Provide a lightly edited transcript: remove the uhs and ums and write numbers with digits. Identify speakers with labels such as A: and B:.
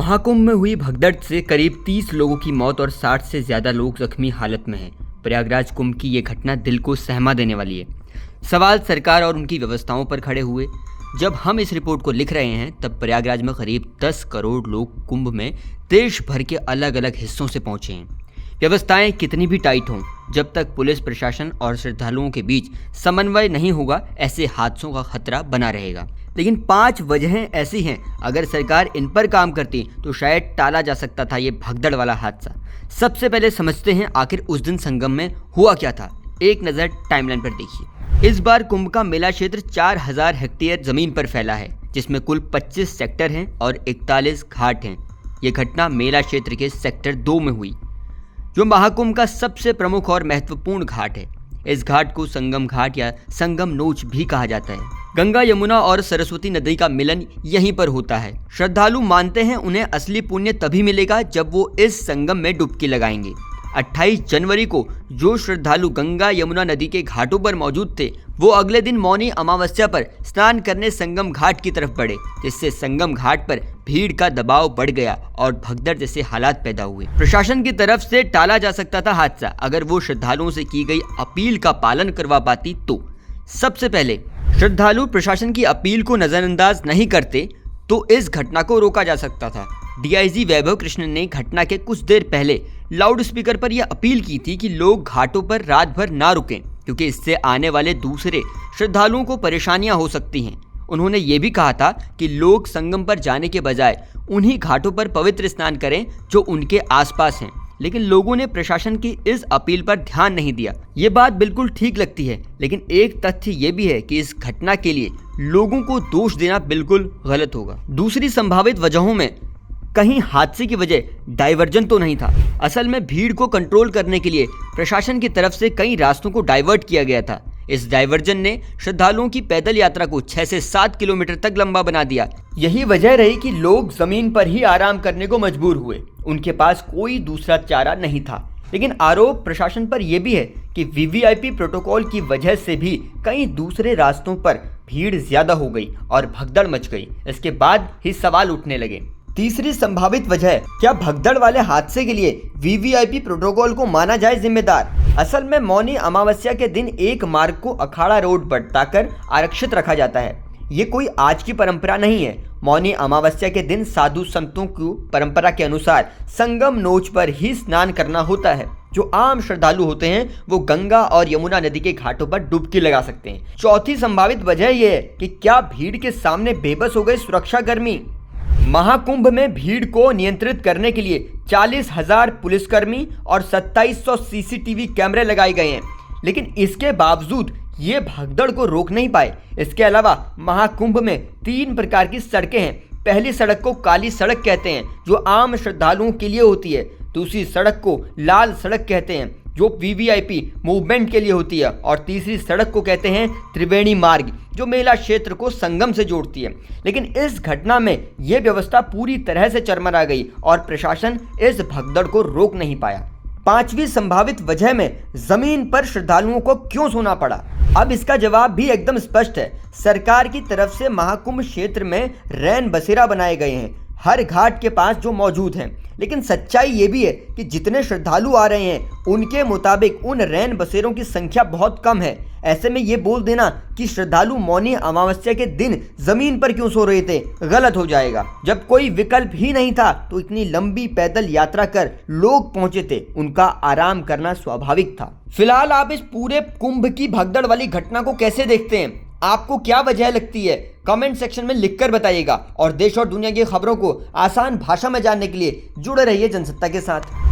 A: महाकुंभ में हुई भगदड़ से करीब 30 लोगों की मौत और 60 से ज्यादा लोग जख्मी हालत में हैं। प्रयागराज कुंभ की ये घटना दिल को सहमा देने वाली है। सवाल सरकार और उनकी व्यवस्थाओं पर खड़े हुए। जब हम इस रिपोर्ट को लिख रहे हैं तब प्रयागराज में करीब 10 करोड़ लोग कुंभ में देश भर के अलग अलग हिस्सों से पहुंचे हैं। व्यवस्थाएं कितनी भी टाइट हों, जब तक पुलिस प्रशासन और श्रद्धालुओं के बीच समन्वय नहीं होगा, ऐसे हादसों का खतरा बना रहेगा। लेकिन 5 वजहें ऐसी हैं, अगर सरकार इन पर काम करती तो शायद टाला जा सकता था ये भगदड़ वाला हादसा। सबसे पहले समझते हैं आखिर उस दिन संगम में हुआ क्या था। एक नज़र टाइमलाइन पर देखिए। इस बार कुंभ का मेला क्षेत्र 4000 हेक्टेयर जमीन पर फैला है, जिसमें कुल 25 सेक्टर हैं और 41 घाट हैं। ये घटना मेला क्षेत्र के सेक्टर 2 में हुई, जो महाकुंभ का सबसे प्रमुख और महत्वपूर्ण घाट है। इस घाट को संगम घाट या संगम नोच भी कहा जाता है। गंगा, यमुना और सरस्वती नदी का मिलन यहीं पर होता है। श्रद्धालु मानते हैं उन्हें असली पुण्य तभी मिलेगा जब वो इस संगम में डुबकी लगाएंगे। 28 जनवरी को जो श्रद्धालु गंगा यमुना नदी के घाटों पर मौजूद थे, वो अगले दिन मौनी अमावस्या पर स्नान करने संगम घाट की तरफ बढ़े, जिससे संगम घाट पर भीड़ का दबाव बढ़ गया और भगदड़ जैसे हालात पैदा हुए। प्रशासन की तरफ से टाला जा सकता था हादसा, अगर वो श्रद्धालुओं से की गई अपील का पालन करवा पाती तो। सबसे पहले श्रद्धालु प्रशासन की अपील को नजरअंदाज नहीं करते तो इस घटना को रोका जा सकता था। डीआईजी वैभव कृष्ण ने घटना के कुछ देर पहले लाउड स्पीकर पर यह अपील की थी कि लोग घाटों पर रात भर ना रुकें, क्योंकि इससे आने वाले दूसरे श्रद्धालुओं को परेशानियां हो सकती हैं। उन्होंने ये भी कहा था कि लोग संगम पर जाने के बजाय उन्हीं घाटों पर पवित्र स्नान करें जो उनके आसपास हैं। लेकिन लोगों ने प्रशासन की इस अपील पर ध्यान नहीं दिया। ये बात बिल्कुल ठीक लगती है, लेकिन एक तथ्य ये भी है कि इस घटना के लिए लोगों को दोष देना बिल्कुल गलत होगा। दूसरी संभावित वजहों में कहीं हादसे की वजह डाइवर्जन तो नहीं था। असल में भीड़ को कंट्रोल करने के लिए प्रशासन की तरफ से कई रास्तों को डाइवर्ट किया गया था। इस डाइवर्जन ने श्रद्धालुओं की पैदल यात्रा को 6 से 7 किलोमीटर तक लंबा बना दिया। यही वजह रही कि लोग जमीन पर ही आराम करने को मजबूर हुए। उनके पास कोई दूसरा चारा नहीं था। लेकिन आरोप प्रशासन पर यह भी है कि वीवीआईपी प्रोटोकॉल की वजह से भी कई दूसरे रास्तों पर भीड़ ज्यादा हो गई और भगदड़ मच गई। इसके बाद ही सवाल उठने लगे। तीसरी संभावित वजह, क्या भगदड़ वाले हादसे के लिए वीवीआईपी प्रोटोकॉल को माना जाए जिम्मेदार? असल में मौनी अमावस्या के दिन एक मार्ग को अखाड़ा रोड बताकर आरक्षित रखा जाता है। ये कोई आज की परंपरा नहीं है। मौनी अमावस्या के दिन साधु संतों की परंपरा के अनुसार संगम नोच पर ही स्नान करना होता है। जो आम श्रद्धालु होते हैं वो गंगा और यमुना नदी के घाटों पर डुबकी लगा सकते हैं। चौथी संभावित वजह यह है कि क्या भीड़ के सामने बेबस हो गए सुरक्षाकर्मी। महाकुंभ में भीड़ को नियंत्रित करने के लिए 40,000 पुलिसकर्मी और 2700 सीसीटीवी कैमरे लगाए गए हैं, लेकिन इसके बावजूद ये भगदड़ को रोक नहीं पाए। इसके अलावा महाकुंभ में 3 प्रकार की सड़कें हैं। पहली सड़क को काली सड़क कहते हैं, जो आम श्रद्धालुओं के लिए होती है। दूसरी सड़क को लाल सड़क कहते हैं, जो वीवीआईपी मूवमेंट के लिए होती है। और तीसरी सड़क को कहते हैं त्रिवेणी मार्ग, जो मेला क्षेत्र को संगम से जोड़ती है। लेकिन इस घटना में यह व्यवस्था पूरी तरह से चरमरा गई और प्रशासन इस भगदड़ को रोक नहीं पाया। 5वीं संभावित वजह में जमीन पर श्रद्धालुओं को क्यों सोना पड़ा। अब इसका जवाब भी एकदम स्पष्ट है। सरकार की तरफ से महाकुंभ क्षेत्र में रैन बसेरा बनाए गए हैं, हर घाट के पास जो मौजूद हैं। लेकिन सच्चाई ये भी है कि जितने श्रद्धालु आ रहे हैं, उनके मुताबिक उन रैन बसेरों की संख्या बहुत कम है। ऐसे में ये बोल देना कि श्रद्धालु मौनी अमावस्या के दिन जमीन पर क्यों सो रहे थे, गलत हो जाएगा। जब कोई विकल्प ही नहीं था तो इतनी लंबी पैदल यात्रा कर लोग पहुंचे थे, उनका आराम करना स्वाभाविक था। फिलहाल आप इस पूरे कुंभ की भगदड़ वाली घटना को कैसे देखते हैं? आपको क्या वजह लगती है? कमेंट सेक्शन में लिखकर बताइएगा। और देश और दुनिया की खबरों को आसान भाषा में जानने के लिए जुड़े रहिए जनसत्ता के साथ।